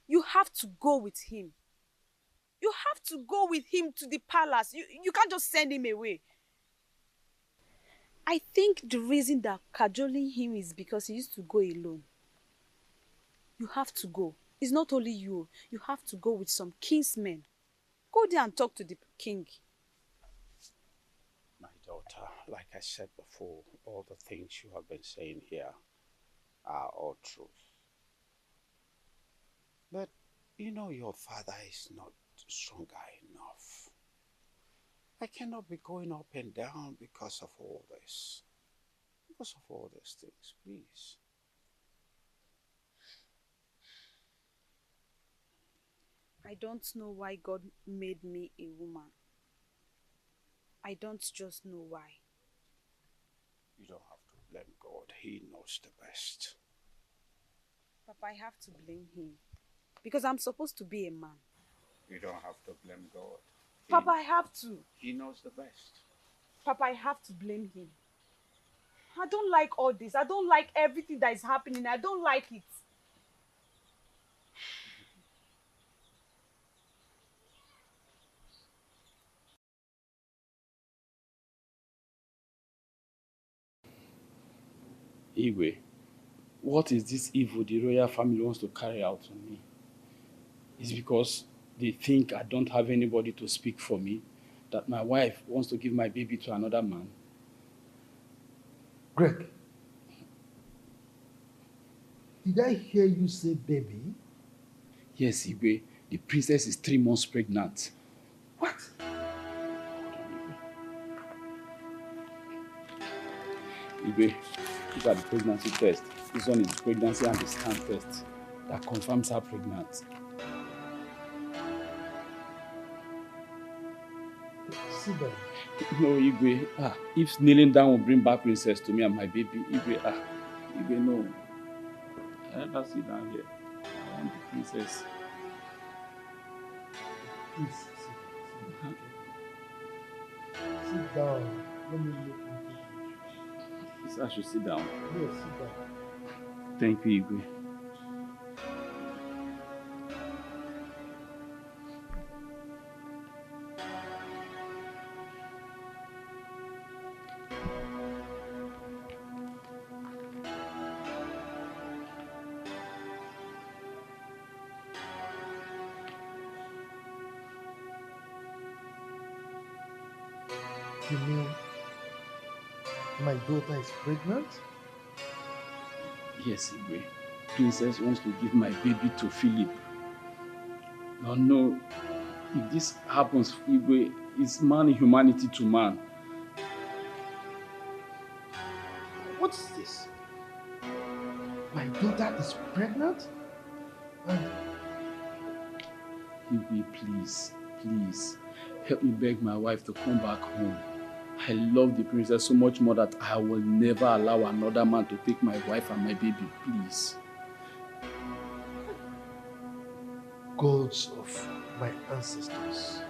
Speaker 8: You have to go with him. You have to go with him to the palace. You can't just send him away. I think the reason that cajoling him is because he used to go alone. You have to go. It's not only you. You have to go with some kinsmen. Go there and talk to the king.
Speaker 10: My daughter, like I said before, all the things you have been saying here are all truth. But you know your father is not stronger enough. I cannot be going up and down because of all this. Because of all these things, please.
Speaker 8: I don't know why God made me a woman. I don't just know why.
Speaker 10: You don't have to blame God. He knows the best.
Speaker 8: Papa, I have to blame him. Because I'm supposed to be a man.
Speaker 10: You don't have to blame God.
Speaker 8: Papa, I have to.
Speaker 10: He knows the best.
Speaker 8: Papa, I have to blame him. I don't like all this. I don't like everything that is happening. I don't like it.
Speaker 1: Igwe, what is this evil the royal family wants to carry out on me? It's because they think I don't have anybody to speak for me, that my wife wants to give my baby to another man.
Speaker 6: Greg, did I hear you say baby?
Speaker 1: Yes, Igwe, the princess is 3 months pregnant.
Speaker 6: What?
Speaker 1: Igwe, look at the pregnancy test. This one is the pregnancy and the scan test that confirms her pregnant.
Speaker 6: Sit down.
Speaker 1: No, Igwe, if kneeling down will bring back princess to me and my baby, Igwe, Igwe, no. I never sit down here. I want the princess.
Speaker 6: Please, sit. Sit down. Let me look into it.
Speaker 1: Yes, I should sit down.
Speaker 6: Yes, sit down.
Speaker 1: Thank you, Igwe.
Speaker 6: You mean my daughter is pregnant?
Speaker 1: Yes, Igwe. Princess wants to give my baby to Philip. No. If this happens, Igwe, it's man humanity to man.
Speaker 6: What is this? My daughter is pregnant? And
Speaker 1: Igwe, please, help me beg my wife to come back home. I love the princess so much more that I will never allow another man to take my wife and my baby, please.
Speaker 6: gods of my ancestors,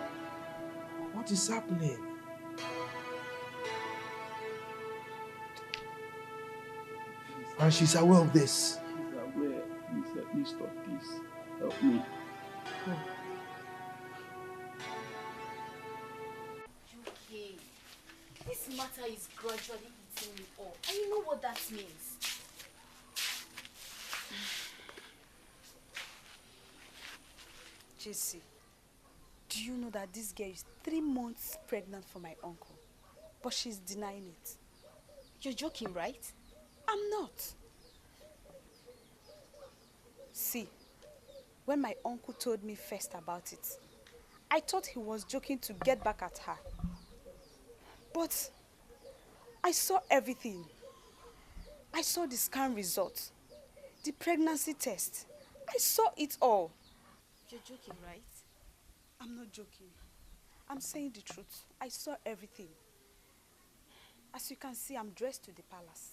Speaker 6: what is happening? And she's aware of this.
Speaker 1: She's aware. Please let me stop this. Help me.
Speaker 9: This matter is gradually eating me up. And you know what that means.
Speaker 8: Chizzy, do you know that this girl is 3 months pregnant for my uncle? But she's denying it.
Speaker 9: You're joking, right?
Speaker 8: I'm not. See, when my uncle told me first about it, I thought he was joking to get back at her. But I saw everything. I saw the scan results, the pregnancy test. I saw it all.
Speaker 9: You're joking, right?
Speaker 8: I'm not joking. I'm saying the truth. I saw everything. As you can see, I'm dressed to the palace.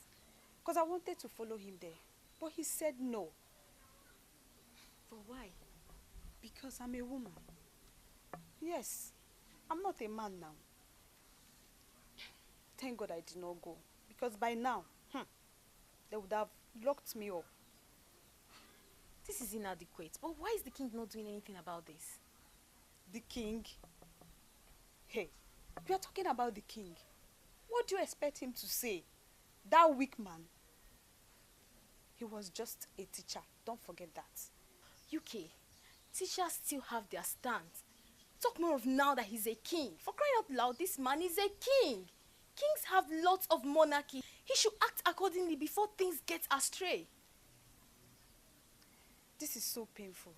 Speaker 8: Because I wanted to follow him there. But he said no.
Speaker 9: But why?
Speaker 8: Because I'm a woman. Yes, I'm not a man now. Thank God I did not go. Because by now, they would have locked me up.
Speaker 9: This is inadequate. But why is the king not doing anything about this?
Speaker 8: The king? Hey, we are talking about the king. What do you expect him to say? That weak man. He was just a teacher. Don't forget that.
Speaker 9: UK, teachers still have their stand. Talk more of now that he's a king. For crying out loud, this man is a king. Kings have lots of monarchy. He should act accordingly before things get astray.
Speaker 8: This is so painful.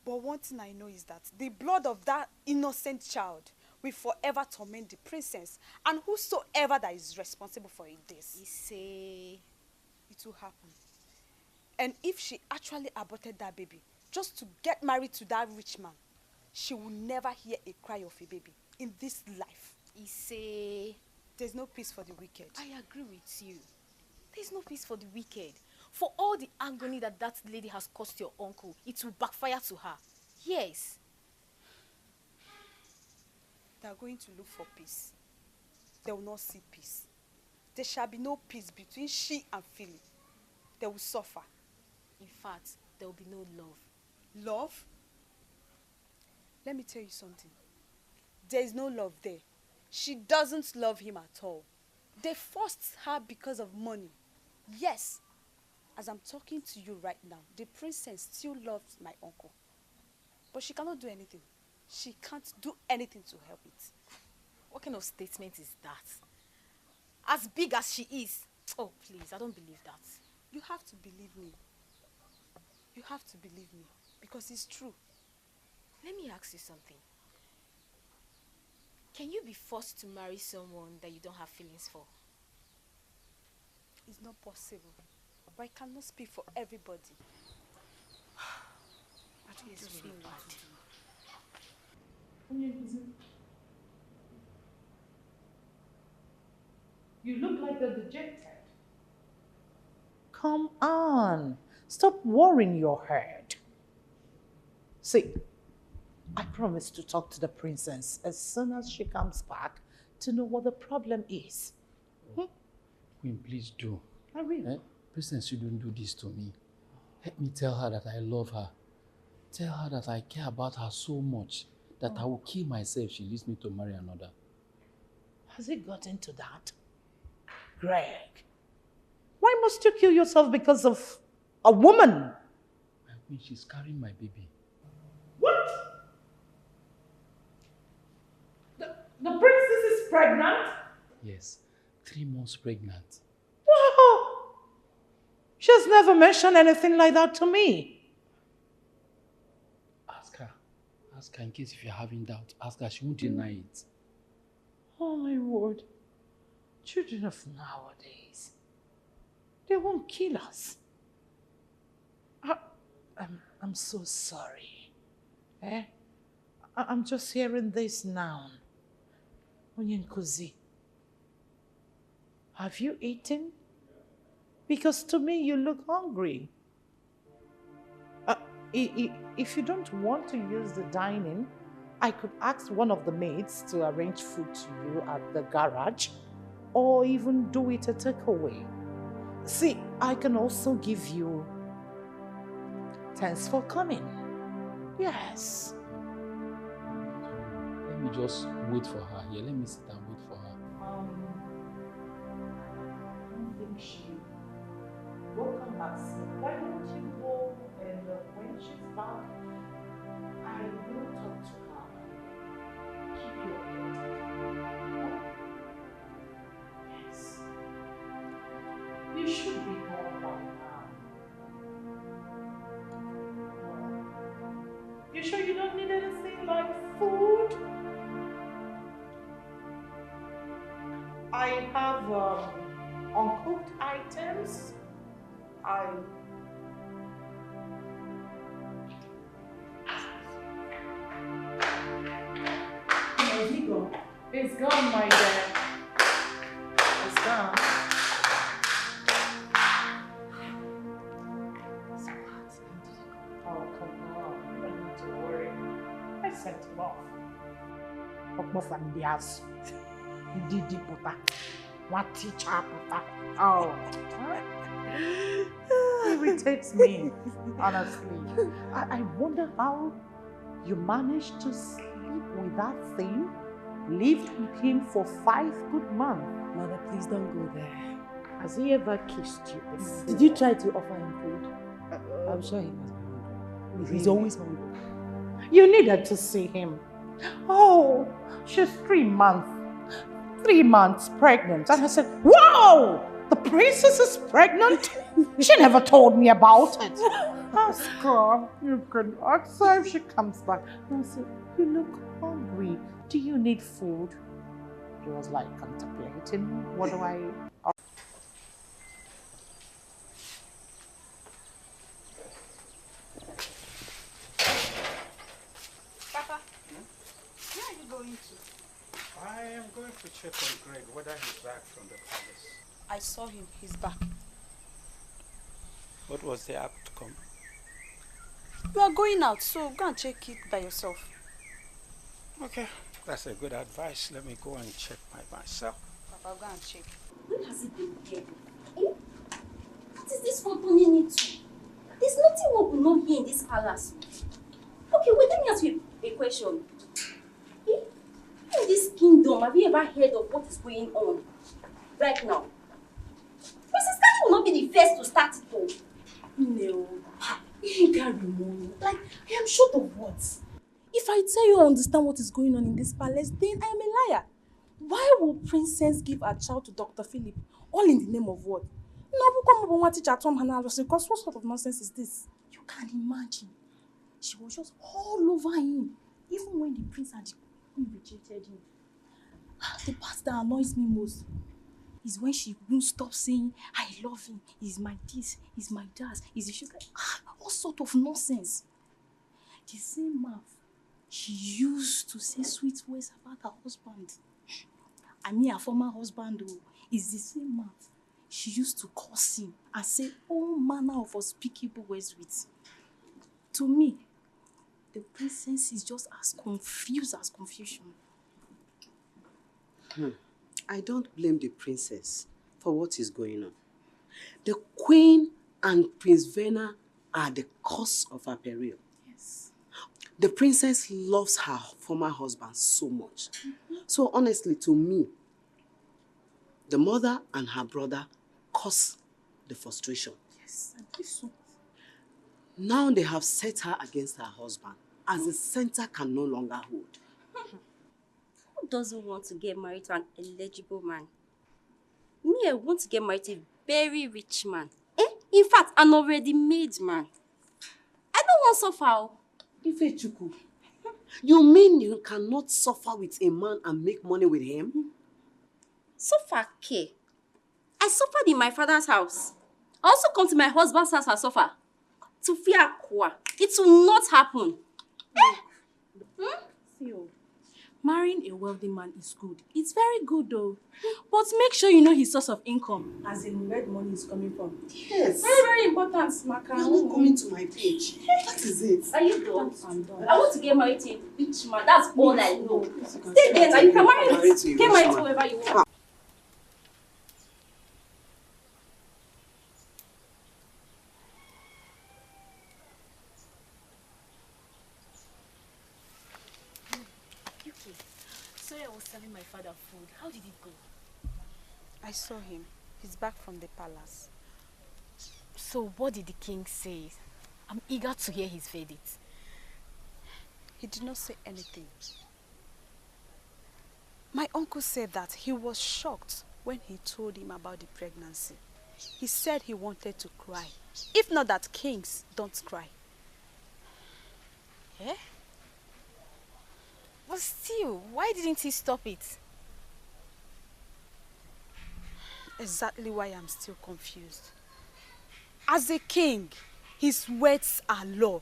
Speaker 8: But one thing I know is that the blood of that innocent child will forever torment the princess and whosoever that is responsible for it. It will happen. And if she actually aborted that baby just to get married to that rich man, she will never hear a cry of a baby in this life. There's no peace for the wicked.
Speaker 9: I agree with you. There's no peace for the wicked. For all the agony that that lady has caused your uncle, it will backfire to her. Yes.
Speaker 8: They are going to look for peace. They will not see peace. There shall be no peace between she and Philip. They will suffer.
Speaker 9: In fact, there will be no love.
Speaker 8: Love? Let me tell you something. There is no love there. She doesn't love him at all. They forced her because of money. Yes. As I'm talking to you right now, the princess still loves my uncle. But she cannot do anything. She can't do anything to help it.
Speaker 9: What kind of statement is that? As big as she is. Oh, please, I don't believe that.
Speaker 8: You have to believe me. You have to believe me. Because it's true.
Speaker 9: Let me ask you something. Can you be forced to marry someone that you don't have feelings for?
Speaker 8: It's not possible. But I cannot speak for everybody. I think it's really bad.
Speaker 5: You look like you're dejected. Come on. Stop worrying your head. See, I promise to talk to the princess as soon as she comes back to know what the problem is.
Speaker 12: Queen, please do.
Speaker 5: I will.
Speaker 12: Princess, you don't do this to me. Let me tell her that I love her. Tell her that I care about her so much that I will kill myself if she leaves me to marry another.
Speaker 5: Has it gotten to that? Greg, why must you kill yourself because of a woman?
Speaker 12: My queen, she's carrying my baby.
Speaker 5: What? The princess is pregnant?
Speaker 12: Yes, 3 months pregnant.
Speaker 5: Wow! She has never mentioned anything like that to me.
Speaker 12: Ask her. Ask her in case if you're having doubt. Ask her, she won't deny it.
Speaker 5: Oh my word. Children of nowadays, they won't kill us. I'm so sorry. I'm just hearing this now. Onyenkuzi, have you eaten? Because to me you look hungry. If you don't want to use the dining, I could ask one of the maids to arrange food to you at the garage, or even do it a takeaway. See, I can also give you thanks for coming. Yes.
Speaker 12: Let me just wait for her here. Let me sit and wait for her.
Speaker 13: think she will come back soon. Why don't you go and when she's back, I will talk to her. Keep you updated. Yes. You should be home by now. You sure you don't need anything like food? I have uncooked items. Where's he gone? It's gone, my dear. It's gone. Oh, come on. You don't need to worry. I sent him off. Okmo from the house. Didi puta. What teacher puta. Oh. It irritates me, honestly. I wonder how you managed to sleep with that thing. Lived with him for 5 good months.
Speaker 3: Mother, please don't go there.
Speaker 13: Has he ever kissed you before?
Speaker 3: Did you try to offer him food? I'm sure he must be hungry. He's always hungry.
Speaker 13: You needed to see him. Oh, she's 3 months. 3 months pregnant. And I said, wow! The princess is pregnant? She never told me about it. Ask her. You can ask her if she comes back. And I said, you look hungry. Do you need food? She was like contemplating. What do I...
Speaker 8: Papa, where are you going to?
Speaker 10: I am going to check on Greg whether he's back from the palace.
Speaker 8: I saw him. He's back.
Speaker 10: What was the outcome?
Speaker 8: You are going out, so go and check it by yourself.
Speaker 10: Okay, that's a good advice. Let me go and check myself.
Speaker 8: Papa, go and check.
Speaker 14: When has it been here? Eh? What is this one turning into? There's nothing one will not hear in this palace. Okay, wait, let me ask you a question. Eh? In this kingdom, have you ever heard of what is going on right now? Princess Kani will not be the first to start it though.
Speaker 5: No. You can't remove. Like, I am short of words. If I tell you I understand what is going on in this palace, then I am a liar. Why will Princess give her child to Dr. Philip? All in the name of what? Because what sort of nonsense is this? You can imagine. She was just all over him, even when the prince and the queen rejected him. The part that annoys me most is when she won't stop saying, I love him, he's my this, he's my that, he's the sugar. All sort of nonsense. The same mouth she used to say sweet words about her husband. I mean her former husband though, is the same mouth she used to curse him and say all manner of unspeakable words with. To me, the princess is just as confused as confusion.
Speaker 15: I don't blame the princess for what is going on. The queen and Prince Verna are the cause of her peril.
Speaker 5: Yes.
Speaker 15: The princess loves her former husband so much. So honestly, to me, the mother and her brother caused the frustration.
Speaker 5: Yes, I believe so.
Speaker 15: Now they have set her against her husband, as the center can no longer hold.
Speaker 14: Who doesn't want to get married to an eligible man? Me, I want to get married to a very rich man. In fact, an already made man. I don't want to suffer.
Speaker 15: Ifechuku, you mean you cannot suffer with a man and make money with him?
Speaker 14: Suffer, K. I suffered in my father's house. I also come to my husband's house and suffer. To fear Kwa. It will not happen.
Speaker 5: Theo, marrying a wealthy man is good. It's very good though. But make sure you know his source of income. As in where the money is coming from.
Speaker 15: Yes.
Speaker 5: Very, very important, Maka.
Speaker 15: You're not coming to my page. That is it.
Speaker 14: Are you done?
Speaker 5: I'm done.
Speaker 14: I want to get married to a rich man. That's all I know. Stay there now. You can get married to whoever you want.
Speaker 9: Sorry, I was serving my father food. How did it go?
Speaker 8: I saw him. He's back from the palace.
Speaker 9: So what did the king say? I'm eager to hear his verdict.
Speaker 8: He did not say anything. My uncle said that he was shocked when he told him about the pregnancy. He said he wanted to cry. If not that kings don't cry.
Speaker 9: Eh? But still, why didn't he stop it?
Speaker 8: Exactly why I'm still confused. As a king, his words are law.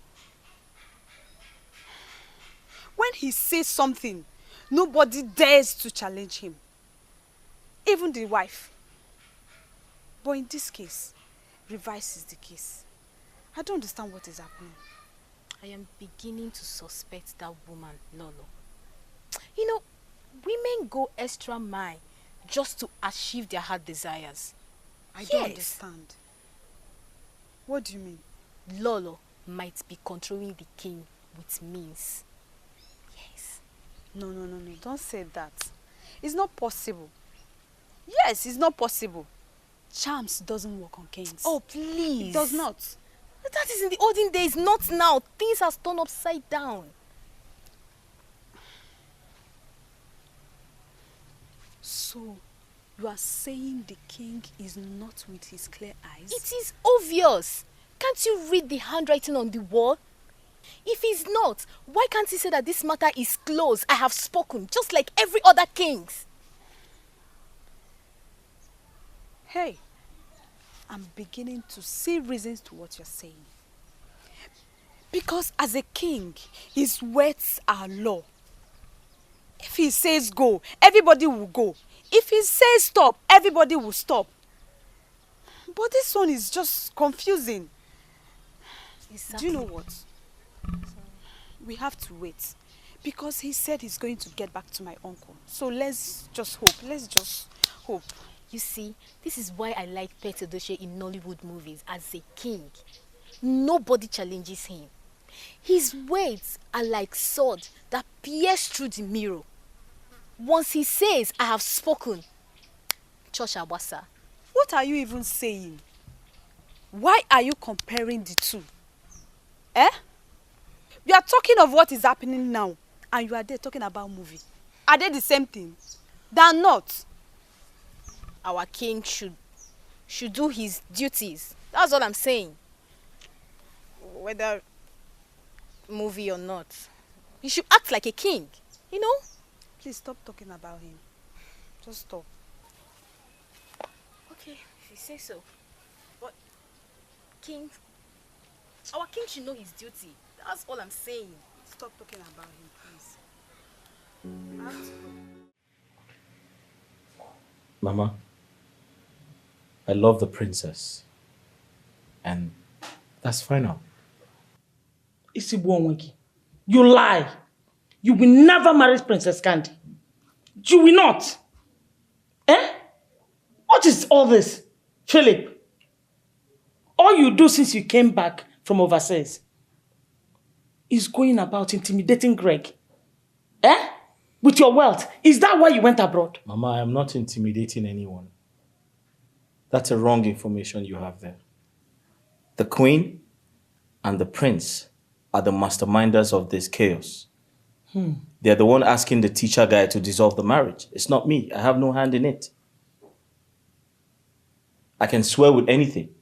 Speaker 8: When he says something, nobody dares to challenge him. Even the wife. But in this case, reverse is the case. I don't understand what is happening.
Speaker 9: I am beginning to suspect that woman, Lolo. You know, women go extra mile just to achieve their heart desires.
Speaker 8: I don't understand. What do you mean?
Speaker 9: Lolo might be controlling the king with means. Yes.
Speaker 8: No. Don't say that. It's not possible. Yes, it's not possible. Charms doesn't work on kings.
Speaker 9: Oh, please.
Speaker 8: It does not.
Speaker 9: That is in the olden days, not now. Things have turned upside down.
Speaker 8: So, you are saying the king is not with his clear eyes?
Speaker 9: It is obvious. Can't you read the handwriting on the wall? If he's not, why can't he say that this matter is closed? I have spoken, just like every other kings.
Speaker 8: Hey, I'm beginning to see reasons to what you're saying. Because as a king, his words are law. If he says go, everybody will go. If he says stop, everybody will stop. But this one is just confusing.
Speaker 9: Exactly.
Speaker 8: Do you know what? We have to wait. Because he said he's going to get back to my uncle. So let's just hope. Let's just hope.
Speaker 9: You see, this is why I like Pet Edochie in Nollywood movies as a king. Nobody challenges him. His words are like sword that pierce through the mirror. Once he says, I have spoken, Church Abasa.
Speaker 8: What are you even saying? Why are you comparing the two? Eh? We are talking of what is happening now, and you are there talking about movie. Are they the same thing? They are not.
Speaker 9: Our king should do his duties. That's what I'm saying. Whether movie or not. He should act like a king, you know?
Speaker 8: Please stop talking about him. Just stop.
Speaker 9: Okay, if you say so. But our king should know his duty. That's all I'm saying.
Speaker 8: Stop talking about him, please.
Speaker 2: Mama, I love the princess. And that's final.
Speaker 13: Isibuonweki, you lie. You will never marry Princess Candy. You will not. Eh? What is all this, Philip? All you do since you came back from overseas is going about intimidating Greg. Eh? With your wealth. Is that why you went abroad?
Speaker 2: Mama, I am not intimidating anyone. That's a wrong information you have there. The queen and the prince are the masterminders of this chaos. They're the one asking the teacher guy to dissolve the marriage. It's not me. I have no hand in it. I can swear with anything